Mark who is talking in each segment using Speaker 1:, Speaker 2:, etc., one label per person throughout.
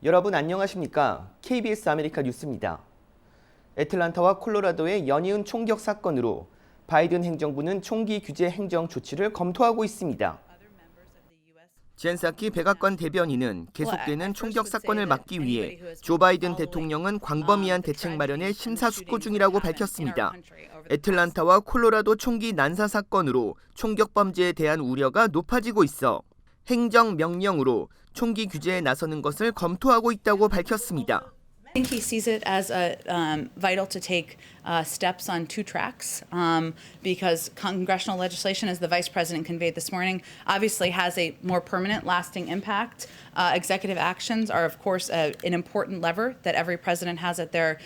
Speaker 1: 여러분 안녕하십니까? KBS 아메리카 뉴스입니다. 애틀란타와 콜로라도의 연이은 총격 사건으로 바이든 행정부는 총기 규제 행정 조치를 검토하고 있습니다. 젠 사키 백악관 대변인은 계속되는 총격 사건을 막기 위해 조 바이든 대통령은 광범위한 대책 마련에 심사숙고 중이라고 밝혔습니다. 애틀란타와 콜로라도 총기 난사 사건으로 총격 범죄에 대한 우려가 높아지고 있어 행정명령으로 총기 규제에 나서는 것을 검토하고 있다고 밝혔습니다.
Speaker 2: I think he sees it as vital to take steps on two tracks because congressional legislation, as the Vice President conveyed this morning, obviously has a more permanent, lasting impact. Executive actions are, of course, an important lever that every president has at their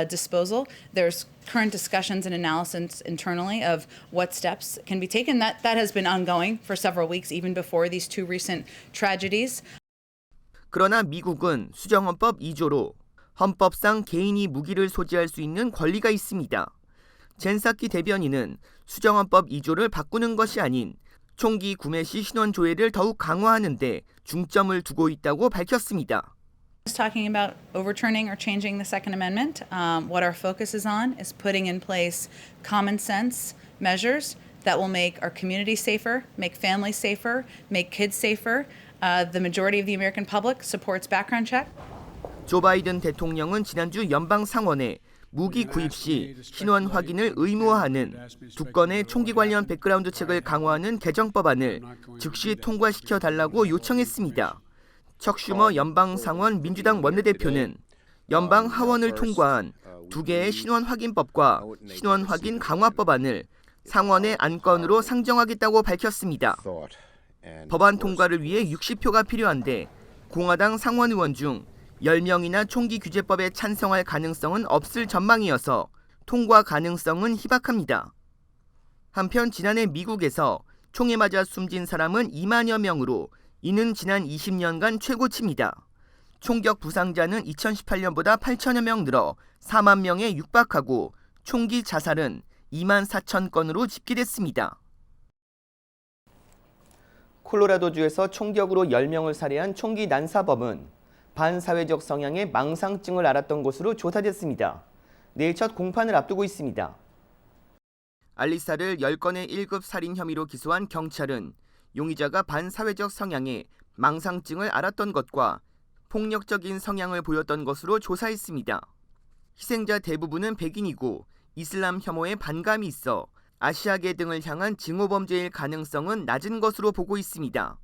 Speaker 2: disposal. There's current discussions and analysis internally of what steps can be taken. That has been ongoing for several weeks, even before these two recent tragedies.
Speaker 1: 그러나 미국은 수정헌법 2조로 헌법상 개인이 무기를 소지할 수 있는 권리가 있습니다. 젠 사키 대변인은 수정헌법 2조를 바꾸는 것이 아닌 총기 구매 시 신원 조회를 더욱 강화하는 데 중점을 두고 있다고 밝혔습니다.
Speaker 2: Talking about overturning or changing the Second Amendment, what our focus is on is putting in place common sense measures that will make our communities safer, make families safer, make kids safer. The majority of the American public supports background check.
Speaker 1: 조 바이든 대통령은 지난주 연방 상원에 무기 구입 시 신원 확인을 의무화하는 두 건의 총기 관련 백그라운드 책을 강화하는 개정법안을 즉시 통과시켜 달라고 요청했습니다. 척 슈머 연방 상원 민주당 원내대표는 연방 하원을 통과한 두 개의 신원 확인법과 신원 확인 강화법안을 상원의 안건으로 상정하겠다고 밝혔습니다. 법안 통과를 위해 60표가 필요한데 공화당 상원 의원 중 10명이나 총기 규제법에 찬성할 가능성은 없을 전망이어서 통과 가능성은 희박합니다. 한편 지난해 미국에서 총에 맞아 숨진 사람은 2만여 명으로 이는 지난 20년간 최고치입니다. 총격 부상자는 2018년보다 8천여 명 늘어 4만 명에 육박하고 총기 자살은 2만 4천 건으로 집계됐습니다. 콜로라도주에서 총격으로 10명을 살해한 총기 난사범은 반사회적 성향의 망상증을 앓았던 것으로 조사됐습니다. 내일 첫 공판을 앞두고 있습니다. 알리사를 10건의 1급 살인 혐의로 기소한 경찰은 용의자가 반사회적 성향의 망상증을 앓았던 것과 폭력적인 성향을 보였던 것으로 조사했습니다. 희생자 대부분은 백인이고 이슬람 혐오에 반감이 있어 아시아계 등을 향한 증오범죄일 가능성은 낮은 것으로 보고 있습니다.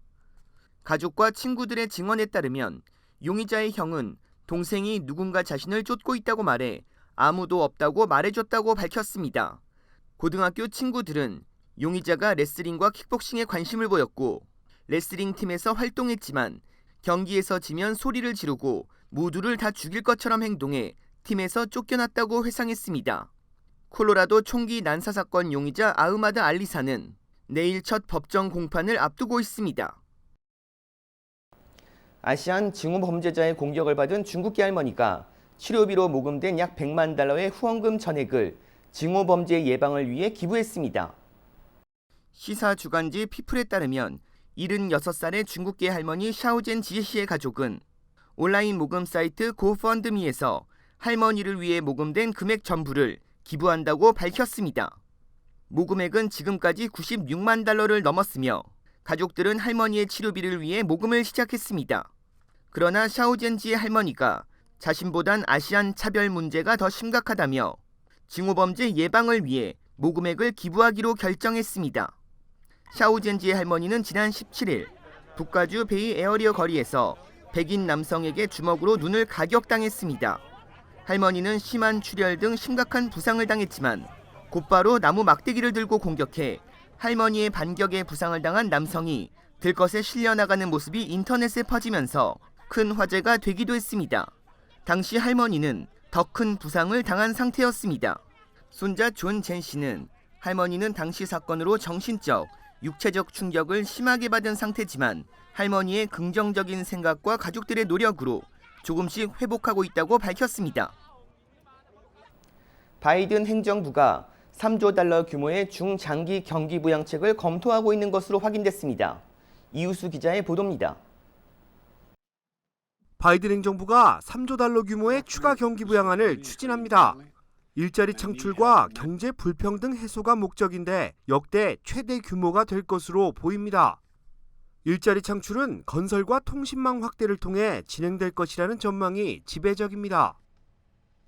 Speaker 1: 가족과 친구들의 증언에 따르면 용의자의 형은 동생이 누군가 자신을 쫓고 있다고 말해 아무도 없다고 말해줬다고 밝혔습니다. 고등학교 친구들은 용의자가 레슬링과 킥복싱에 관심을 보였고 레슬링 팀에서 활동했지만 경기에서 지면 소리를 지르고 모두를 다 죽일 것처럼 행동해 팀에서 쫓겨났다고 회상했습니다. 콜로라도 총기 난사 사건 용의자 아흐마드 알리사는 내일 첫 법정 공판을 앞두고 있습니다. 아시안 징후 범죄자의 공격을 받은 중국계 할머니가 치료비로 모금된 약 100만 달러의 후원금 전액을 징후 범죄 예방을 위해 기부했습니다. 시사 주간지 피플에 따르면 76살의 중국계 할머니 샤오젠 지혜씨의 가족은 온라인 모금 사이트 고펀드미에서 할머니를 위해 모금된 금액 전부를 기부한다고 밝혔습니다. 모금액은 지금까지 96만 달러를 넘었으며 가족들은 할머니의 치료비를 위해 모금을 시작했습니다. 그러나 샤오젠지의 할머니가 자신보단 아시안 차별 문제가 더 심각하다며 징후범죄 예방을 위해 모금액을 기부하기로 결정했습니다. 샤오젠지의 할머니는 지난 17일 북가주 베이 에어리어 거리에서 백인 남성에게 주먹으로 눈을 가격당했습니다. 할머니는 심한 출혈 등 심각한 부상을 당했지만 곧바로 나무 막대기를 들고 공격해 할머니의 반격에 부상을 당한 남성이 들것에 실려나가는 모습이 인터넷에 퍼지면서 큰 화제가 되기도 했습니다. 당시 할머니는 더 큰 부상을 당한 상태였습니다. 손자 존 젠 씨는 할머니는 당시 사건으로 정신적, 육체적 충격을 심하게 받은 상태지만 할머니의 긍정적인 생각과 가족들의 노력으로 조금씩 회복하고 있다고 밝혔습니다. 바이든 행정부가 3조 달러 규모의 중장기 경기 부양책을 검토하고 있는 것으로 확인됐습니다. 이우수 기자의 보도입니다.
Speaker 3: 바이든 행정부가 3조 달러 규모의 추가 경기 부양안을 추진합니다. 일자리 창출과 경제 불평등 해소가 목적인데 역대 최대 규모가 될 것으로 보입니다. 일자리 창출은 건설과 통신망 확대를 통해 진행될 것이라는 전망이 지배적입니다.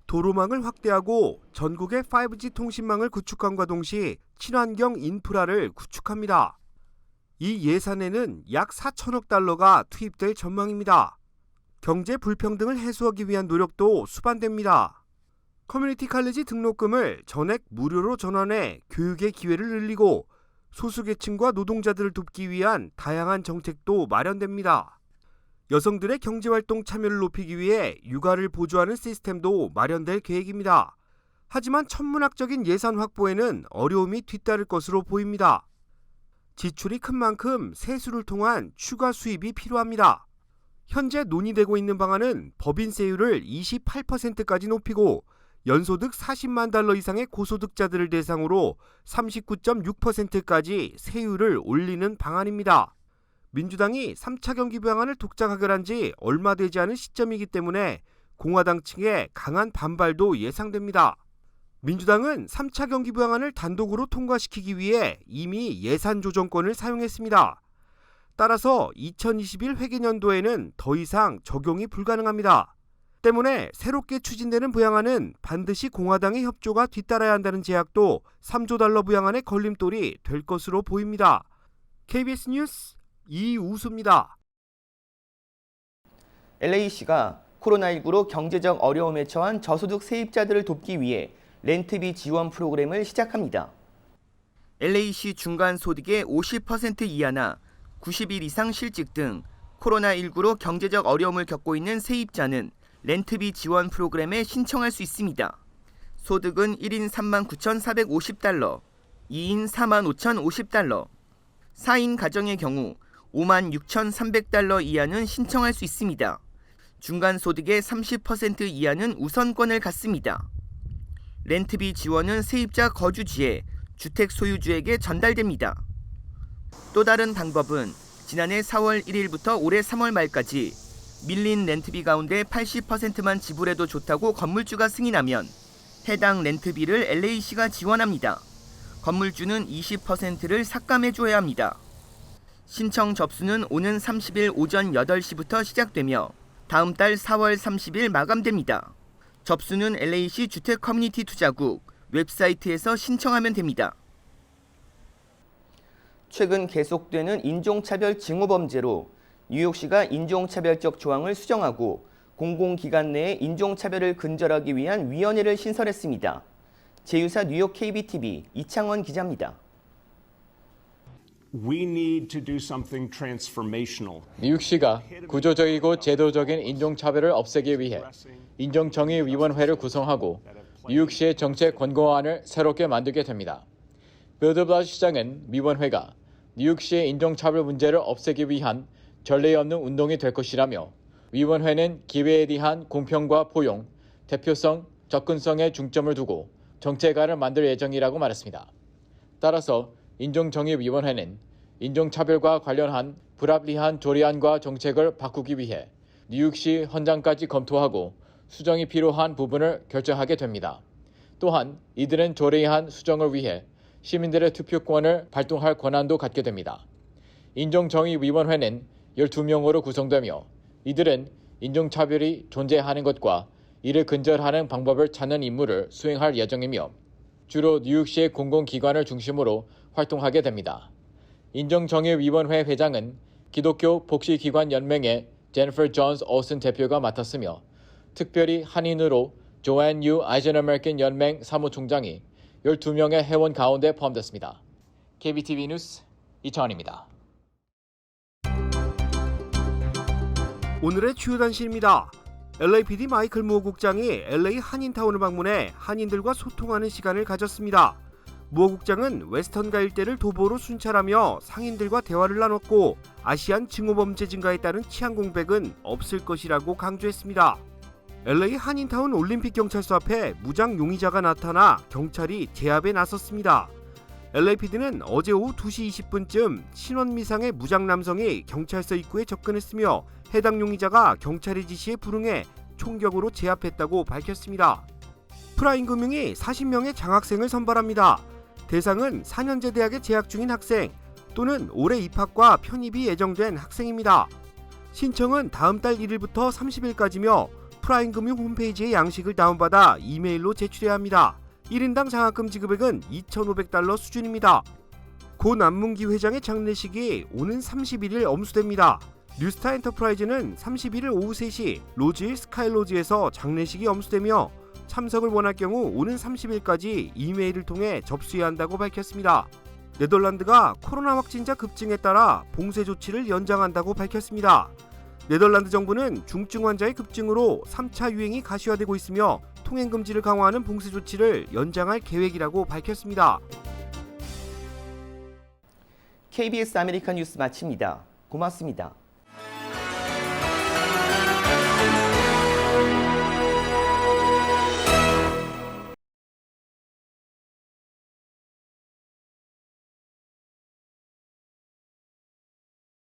Speaker 3: 도로망을 확대하고 전국의 5G 통신망을 구축함과 동시에 친환경 인프라를 구축합니다. 이 예산에는 약 4천억 달러가 투입될 전망입니다. 경제 불평등을 해소하기 위한 노력도 수반됩니다. 커뮤니티 칼리지 등록금을 전액 무료로 전환해 교육의 기회를 늘리고 소수계층과 노동자들을 돕기 위한 다양한 정책도 마련됩니다. 여성들의 경제활동 참여를 높이기 위해 육아를 보조하는 시스템도 마련될 계획입니다. 하지만 천문학적인 예산 확보에는 어려움이 뒤따를 것으로 보입니다. 지출이 큰 만큼 세수를 통한 추가 수입이 필요합니다. 현재 논의되고 있는 방안은 법인세율을 28%까지 높이고 연소득 40만 달러 이상의 고소득자들을 대상으로 39.6%까지 세율을 올리는 방안입니다. 민주당이 3차 경기 부양안을 독자가결한 지 얼마 되지 않은 시점이기 때문에 공화당 측의 강한 반발도 예상됩니다. 민주당은 3차 경기 부양안을 단독으로 통과시키기 위해 이미 예산 조정권을 사용했습니다. 따라서 2021 회계년도에는 더 이상 적용이 불가능합니다. 때문에 새롭게 추진되는 부양안은 반드시 공화당의 협조가 뒤따라야 한다는 제약도 3조 달러 부양안의 걸림돌이 될 것으로 보입니다. KBS 뉴스 이우수입니다.
Speaker 1: LA시가 코로나19로 경제적 어려움에 처한 저소득 세입자들을 돕기 위해 렌트비 지원 프로그램을 시작합니다. LA시 중간 소득의 50% 이하나 90일 이상 실직 등 코로나19로 경제적 어려움을 겪고 있는 세입자는 렌트비 지원 프로그램에 신청할 수 있습니다. 소득은 1인 39,450달러, 2인 45,050달러, 4인 가정의 경우 56,300달러 이하는 신청할 수 있습니다. 중간 소득의 30% 이하는 우선권을 갖습니다. 렌트비 지원은 세입자 거주지에 주택 소유주에게 전달됩니다. 또 다른 방법은 지난해 4월 1일부터 올해 3월 말까지 밀린 렌트비 가운데 80%만 지불해도 좋다고 건물주가 승인하면 해당 렌트비를 LA시가 지원합니다. 건물주는 20%를 삭감해줘야 합니다. 신청 접수는 오는 30일 오전 8시부터 시작되며 다음 달 4월 30일 마감됩니다. 접수는 LA시 주택 커뮤니티 투자국 웹사이트에서 신청하면 됩니다. 최근 계속되는 인종차별 징후범죄로 뉴욕시가 인종차별적 조항을 수정하고 공공기관 내의 인종차별을 근절하기 위한 위원회를 신설했습니다. 제휴사 뉴욕 KBTV 이창원 기자입니다.
Speaker 4: We need to do something transformational.
Speaker 5: 뉴욕시가 구조적이고 제도적인 인종차별을 없애기 위해 인종정의위원회를 구성하고 뉴욕시의 정책 권고안을 새롭게 만들게 됩니다. 빌 드 블라시오 시장은 위원회가 뉴욕시의 인종차별 문제를 없애기 위한 전례 없는 운동이 될 것이라며 위원회는 기회에 대한 공평과 포용, 대표성, 접근성에 중점을 두고 정책안을 만들 예정이라고 말했습니다. 따라서 인종정의위원회는 인종차별과 관련한 불합리한 조례안과 정책을 바꾸기 위해 뉴욕시 헌장까지 검토하고 수정이 필요한 부분을 결정하게 됩니다. 또한 이들은 조례안 수정을 위해 시민들의 투표권을 발동할 권한도 갖게 됩니다. 인종정의위원회는 12명으로 구성되며 이들은 인종차별이 존재하는 것과 이를 근절하는 방법을 찾는 임무를 수행할 예정이며 주로 뉴욕시의 공공기관을 중심으로 활동하게 됩니다. 인종정의위원회 회장은 기독교 복지기관연맹의 제니퍼 존스 오슨 대표가 맡았으며 특별히 한인으로 조앤 유 아시안 아메리칸 연맹 사무총장이 12명의 회원 가운데 포함됐습니다. KBTV 뉴스 이창원입니다.
Speaker 3: 오늘의 주요 단신입니다. LAPD 마이클 무어 국장이 LA 한인타운을 방문해 한인들과 소통하는 시간을 가졌습니다. 무어 국장은 웨스턴가 일대를 도보로 순찰하며 상인들과 대화를 나눴고 아시안 증오범죄 증가에 따른 치안 공백은 없을 것이라고 강조했습니다. LA 한인타운 올림픽 경찰서 앞에 무장 용의자가 나타나 경찰이 제압에 나섰습니다. LAPD는 어제 오후 2시 20분쯤 신원 미상의 무장 남성이 경찰서 입구에 접근했으며 해당 용의자가 경찰의 지시에 불응해 총격으로 제압했다고 밝혔습니다. 프라임금융이 40명의 장학생을 선발합니다. 대상은 4년제 대학에 재학 중인 학생 또는 올해 입학과 편입이 예정된 학생입니다. 신청은 다음 달 1일부터 30일까지며 프라임금융 홈페이지의 양식을 다운받아 이메일로 제출해야 합니다. 1인당 장학금 지급액은 $2,500 수준입니다. 고 남문기 회장의 장례식이 오는 31일 엄수됩니다. 뉴스타 엔터프라이즈는 31일 오후 3시 로즈힐 스카이로즈에서 장례식이 엄수되며 참석을 원할 경우 오는 30일까지 이메일을 통해 접수해야 한다고 밝혔습니다. 네덜란드가 코로나 확진자 급증에 따라 봉쇄 조치를 연장한다고 밝혔습니다. 네덜란드 정부는 중증 환자의 급증으로 3차 유행이 가시화되고 있으며 통행 금지를 강화하는 봉쇄 조치를 연장할 계획이라고 밝혔습니다.
Speaker 1: KBS 아메리칸 뉴스 마칩니다. 고맙습니다.